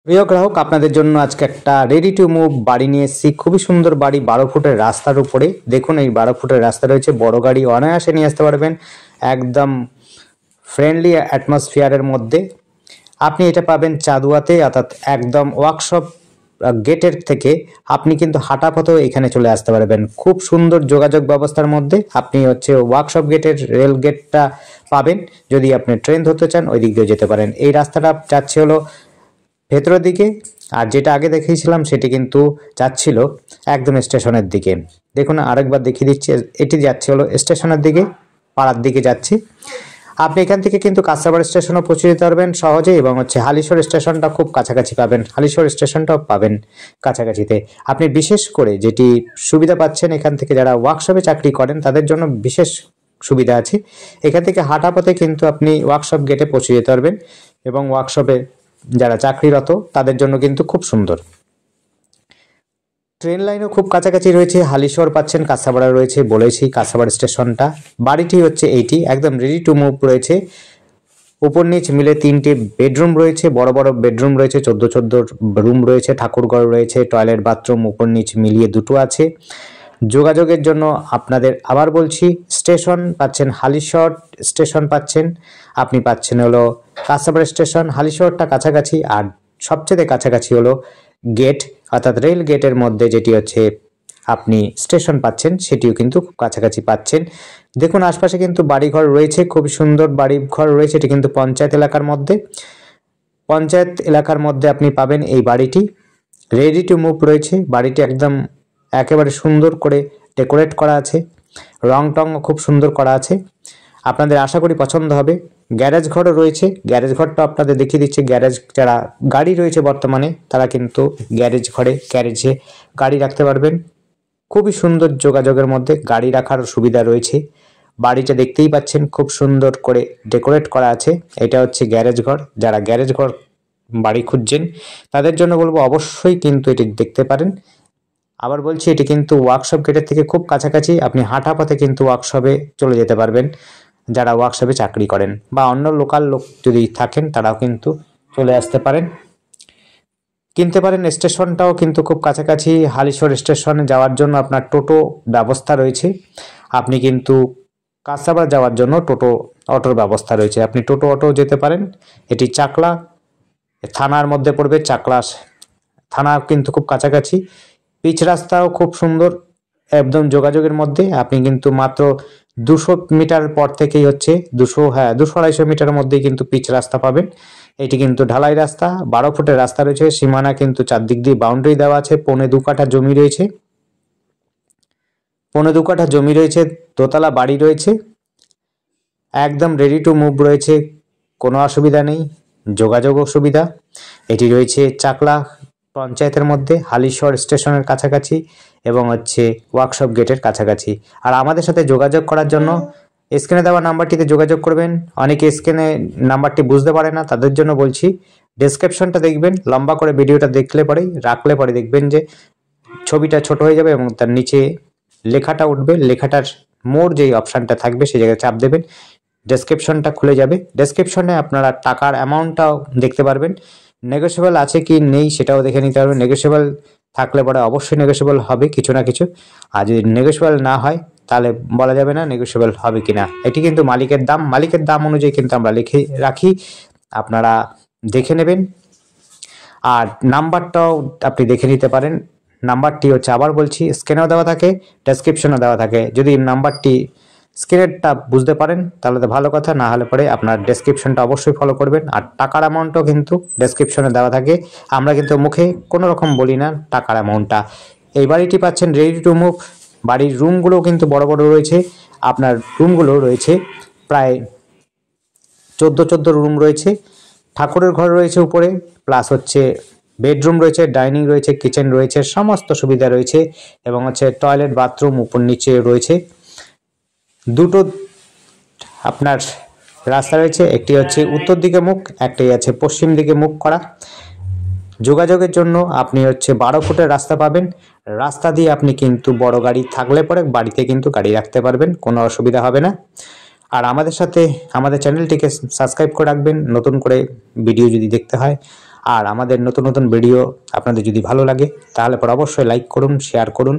প্রিয় গ্রাহক, আপনাদের জন্য আজকে একটা রেডি টু মুভ বাড়ি নিয়ে এসেছি। খুবই সুন্দর বাড়ি, 12 ফুটের রাস্তার উপরে। দেখুন, এই 12 ফুটের রাস্তা রয়েছে, বড় গাড়ি অনায়াসে নিয়ে আসতে পারবেন একদম ফ্রেন্ডলি অ্যাটমসফিয়ারের মধ্যে। আপনি এটা পাবেন চাঁদুয়াতে, অর্থাৎ একদম ওয়ার্কশপ গেটের থেকে আপনি কিন্তু হাঁটা পথেও এখানে চলে আসতে পারবেন। খুব সুন্দর যোগাযোগ ব্যবস্থার মধ্যে আপনি ওয়ার্কশপ গেটের রেল গেটটা পাবেন। যদি আপনি ট্রেন ধরতে চান ওই দিক দিয়ে যেতে পারেন। এই রাস্তাটা যাচ্ছে ভেতরের দিকে, আর যেটা আগে দেখিয়েছিলাম সেটি কিন্তু যাচ্ছিল একদম স্টেশনের দিকে। দেখুন, আরেকবার দেখিয়ে দিচ্ছি। এটি যাচ্ছে স্টেশনের দিকে, পাড়ার দিকে যাচ্ছে। আপনি এখান থেকে কিন্তু কাঁচরাপাড়া স্টেশনও পৌঁছে যেতে পারবেন সহজে, এবং হালিশহর স্টেশনটা খুব কাছাকাছি পাবেন। হালিশহর স্টেশনটাও পাবেন কাছাকাছিতে। আপনি বিশেষ করে যেটি সুবিধা পাচ্ছেন এখান থেকে, যারা ওয়ার্কশপে চাকরি করেন তাদের জন্য বিশেষ সুবিধা আছে। এখান থেকে হাঁটা পথে কিন্তু আপনি ওয়ার্কশপ গেটে পৌঁছে যেতে পারবেন, এবং ওয়ার্কশপে যারা চাকরিরত তাদের জন্য কিন্তু খুব সুন্দর। ট্রেন লাইনও খুব কাছাকাছি রয়েছে। হালিশহর পাচ্ছেন, কাঁচরাপাড়া রয়েছে, বলেছি কাঁচরাপাড়া স্টেশনটা। বাড়িটি একটি একদম রেডি টু মুভ রয়েছে। উপর নিচ মিলে 3টে বেডরুম রয়েছে, বড় বড় বেডরুম রয়েছে, 14 রুম রয়েছে, ঠাকুরঘর রয়েছে, টয়লেট বাথরুম উপর নিচ মিলিয়ে 2টো আছে। যোগাযোগের জন্য আপনাদের আবার বলছি, স্টেশন পাচ্ছেন হালিশহর স্টেশন পাচ্ছেন, আপনি পাচ্ছেন কাঁচরাপাড়া স্টেশন। হালিশহরটা কাছাকাছি, আর সবচেয়ে কাছাকাছি গেট, অর্থাৎ রেল গেটের মধ্যে যেটি আপনি স্টেশন পাচ্ছেন, সেটিও কিন্তু খুব কাছাকাছি পাচ্ছেন। দেখুন, আশপাশে কিন্তু বাড়িঘর রয়েছে, খুব সুন্দর বাড়িঘর রয়েছে। এটি কিন্তু পঞ্চায়েত এলাকার মধ্যে আপনি পাবেন এই বাড়িটি। রেডি টু মুভ রয়েছে বাড়িটি, একদম একেবারে সুন্দর করে ডেকোরেট করা আছে, রং টং খুব সুন্দর করা আছে। আপনাদের আশা করি পছন্দ হবে। গ্যারেজ ঘরও রয়েছে, গ্যারেজ ঘরটা আপনাদের দেখিয়ে দিচ্ছে। গ্যারেজ, যারা গাড়ি রয়েছে বর্তমানে তারা কিন্তু গ্যারেজে গাড়ি রাখতে পারবেন। খুবই সুন্দর যোগাযোগের মধ্যে গাড়ি রাখার সুবিধা রয়েছে। বাড়িটা দেখতেই পাচ্ছেন, খুব সুন্দর করে ডেকোরেট করা আছে। এটা গ্যারেজ ঘর। যারা গ্যারেজ ঘর বাড়ি খুঁজছেন তাদের জন্য বলবো অবশ্যই কিন্তু এটি দেখতে পারেন। আবার বলছি, এটি কিন্তু ওয়ার্কশপ গেটের থেকে খুব কাছাকাছি। আপনি হাঁটা পথে কিন্তু ওয়ার্কশপে চলে যেতে পারবেন, যারা ওয়ার্কশপে চাকরি করেন, বা অন্য লোকাল লোক যদি থাকেন তারাও কিন্তু চলে আসতে পারেন, কিনতে পারেন। স্টেশনটাও কিন্তু খুব কাছাকাছি। হালিশহর স্টেশনে যাওয়ার জন্য আপনার টোটো ব্যবস্থা রয়েছে। আপনি কিন্তু কাঁচরাপাড়া যাওয়ার জন্য অটোর ব্যবস্থা রয়েছে, আপনি অটো যেতে পারেন। এটি চাকলা থানার মধ্যে পড়বে। চাকলা থানা কিন্তু খুব কাছাকাছি। পিচ রাস্তাও খুব সুন্দর, একদম যোগাযোগের মধ্যে। আপনি কিন্তু মাত্র 200 মিটার পর থেকেই 200-250 মিটারের মধ্যেই কিন্তু পিচ রাস্তা পাবেন। এটি কিন্তু ঢালাই রাস্তা, 12 ফুটের রাস্তা রয়েছে। সীমানা কিন্তু চারদিক দিয়ে বাউন্ডারি দেওয়া আছে। 2.25 কাঠা জমি রয়েছে, 2.25 কাঠা জমি রয়েছে, দোতলা বাড়ি রয়েছে, একদম রেডি টু মুভ রয়েছে, কোনো অসুবিধা নেই। যোগাযোগও সুবিধা। এটি রয়েছে চাকলা পঞ্চায়েতের মধ্যে, হালিশহর স্টেশনের কাছাকাছি, এবং ওয়ার্কশপ গেটের কাছাকাছি। আর আমাদের সাথে যোগাযোগ করার জন্য স্ক্রিনে দেওয়া নাম্বারটিতে যোগাযোগ করবেন। অনেকে স্ক্রিনে নাম্বারটি বুঝতে পারে না, তাদের জন্য বলছি, ডেসক্রিপশনটা দেখবেন, লম্বা করে ভিডিওটা রাখলে পরে দেখবেন যে ছবিটা ছোট হয়ে যাবে, এবং তার নিচে লেখাটা উঠবে। লেখাটার মোর যেই অপশানটা থাকবে সেই জায়গায় চাপ দেবেন, ডেসক্রিপশনটা খুলে যাবে। ডেসক্রিপশনে আপনারা টাকার অ্যামাউন্টটাও দেখতে পারবেন, নেগোশিয়েবল আছে কি নেই সেটাও দেখে নিতে পারবেন। নেগোশিয়েবল থাকলে পরে অবশ্যই নেগোশিয়েবল হবে কিছু না কিছু, আর যদি নেগোশিয়েবল না হয় তাহলে বলা যাবে না নেগোশিয়েবল হবে কিনা। এটি কিন্তু মালিকের দাম অনুযায়ী কিন্তু আমরা লিখে রাখি, আপনারা দেখে নেবেন। আর নাম্বারটাও আপনি দেখে নিতে পারেন। নাম্বারটি আবার বলছি, স্ক্রিনেও দেওয়া থাকে, ডেসক্রিপশনেও দেওয়া থাকে। যদি নাম্বারটি স্ক্রিনেরটা বুঝতে পারেন তাহলে তো ভালো কথা, না হলে পরে আপনার ডেসক্রিপশনটা অবশ্যই ফলো করবেন। আর টাকার অ্যামাউন্টও কিন্তু ডেসক্রিপশনে দেওয়া থাকে, আমরা কিন্তু মুখে কোনো রকম বলি না টাকার অ্যামাউন্টটা। এই বাড়িটি পাচ্ছেন রেডি টু মুভ। বাড়ির রুমগুলো কিন্তু বড় বড় রয়েছে। আপনার রুমগুলো রয়েছে প্রায় 14 রুম রয়েছে। ঠাকুরের ঘর রয়েছে উপরে, প্লাস বেডরুম রয়েছে, ডাইনিং রয়েছে, কিচেন রয়েছে, সমস্ত সুবিধা রয়েছে, এবং টয়লেট বাথরুম উপর নিচে রয়েছে। 2টো আপনার রাস্তা রয়েছে, একটি উত্তর দিকে মুখ, একটি পশ্চিম দিকে মুখ করা। যোগাযোগের জন্য আপনি 12 ফুটের রাস্তা পাবেন। রাস্তা দিয়ে আপনি কিন্তু বড় গাড়ি থাকলে পরে বাড়িতে কিন্তু গাড়ি রাখতে পারবেন, কোনো অসুবিধা হবে না। আর আমাদের চ্যানেলটিকে সাবস্ক্রাইব করে রাখবেন, নতুন করে ভিডিও যদি দেখতে হয়। আর আমাদের নতুন নতুন ভিডিও আপনাদের যদি ভালো লাগে তাহলে পর অবশ্যই লাইক করুন, শেয়ার করুন।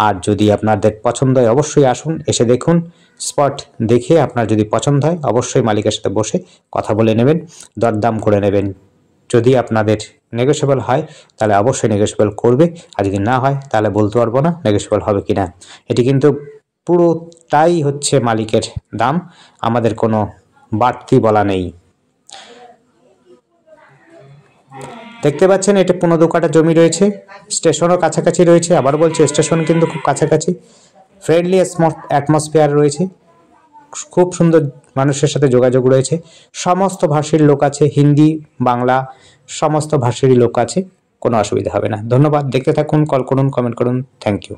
আর যদি আপনাদের পছন্দ হয় অবশ্যই আসুন, এসে দেখুন, স্পট দেখে আপনার যদি পছন্দ হয় অবশ্যই মালিকের সাথে বসে কথা বলে নেবেন, দরদাম করে নেবেন। যদি আপনাদের নেগোশিয়েবল হয় তাহলে অবশ্যই নেগোশিয়েবল করবে, আর যদি না হয় তাহলে বলতে পারবো না নেগোশিয়েবল হবে কি না। এটি কিন্তু পুরোটাই হচ্ছে মালিকের দাম, আমাদের কোনো বাড়তি বলা নেই। দেখতে পাচ্ছেন এটা 15 কাঠা জমি রয়েছে, স্টেশনও কাছাকাছি রয়েছে। আবার বলছি স্টেশন কিন্তু খুব কাছাকাছি, ফ্রেন্ডলি অ্যাটমসফিয়ার রয়েছে, খুব সুন্দর মানুষের সাথে যোগাযোগ রয়েছে। সমস্ত ভাষীর লোক আছে, হিন্দি বাংলা সমস্ত ভাষীরই লোক আছে, কোনো অসুবিধা হবে না। ধন্যবাদ, দেখতে থাকুন, কল করুন, কমেন্ট করুন। Thank you.